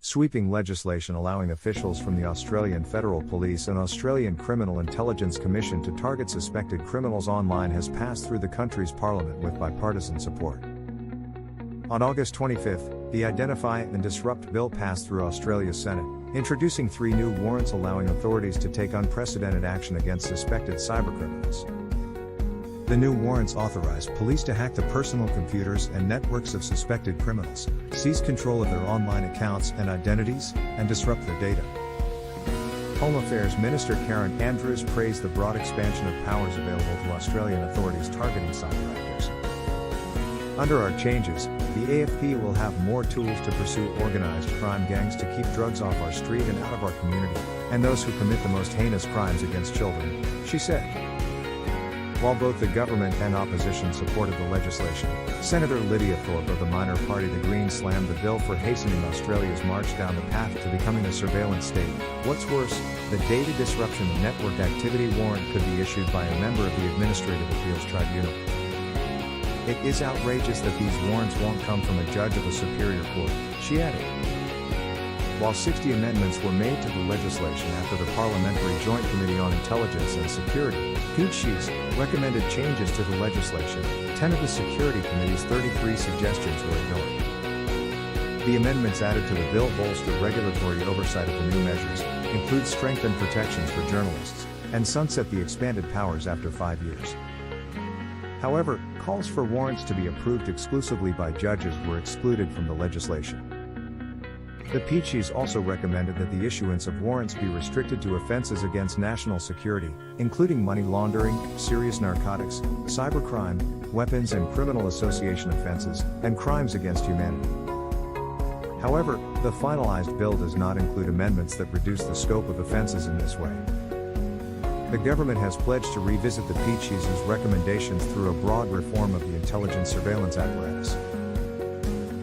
Sweeping legislation allowing officials from the Australian Federal Police and Australian Criminal Intelligence Commission to target suspected criminals online has passed through the country's parliament with bipartisan support. On August 25, the Identify and Disrupt bill passed through Australia's Senate, introducing 3 new warrants allowing authorities to take unprecedented action against suspected cybercriminals. The new warrants authorize police to hack the personal computers and networks of suspected criminals, seize control of their online accounts and identities, and disrupt their data. Home Affairs Minister Karen Andrews praised the broad expansion of powers available to Australian authorities targeting cyber actors. Under our changes, the AFP will have more tools to pursue organised crime gangs to keep drugs off our street and out of our community, and those who commit the most heinous crimes against children, she said. While both the government and opposition supported the legislation, Senator Lidia Thorpe of the minor party the Greens slammed the bill for hastening Australia's march down the path to becoming a surveillance state. What's worse, the data disruption of network activity warrant could be issued by a member of the Administrative Appeals Tribunal. It is outrageous that these warrants won't come from a judge of a superior court, she added. While 60 amendments were made to the legislation after the Parliamentary Joint Committee on Intelligence and Security, PJCIS, recommended changes to the legislation, 10 of the Security Committee's 33 suggestions were ignored. The amendments added to the bill bolster regulatory oversight of the new measures, include strengthened protections for journalists, and sunset the expanded powers after 5 years. However, calls for warrants to be approved exclusively by judges were excluded from the legislation. The PJCIS also recommended that the issuance of warrants be restricted to offenses against national security, including money laundering, serious narcotics, cybercrime, weapons and criminal association offenses, and crimes against humanity. However, the finalized bill does not include amendments that reduce the scope of offenses in this way. The government has pledged to revisit the PJCIS's recommendations through a broad reform of the intelligence surveillance apparatus.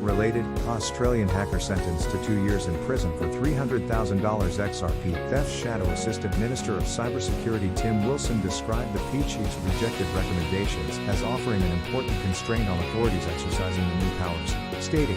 Related, Australian hacker sentenced to 2 years in prison for $300,000. XRP TheftShadow Assistant Minister of Cybersecurity Tim Wilson described the PJCIS rejected recommendations as offering an important constraint on authorities exercising the new powers, stating,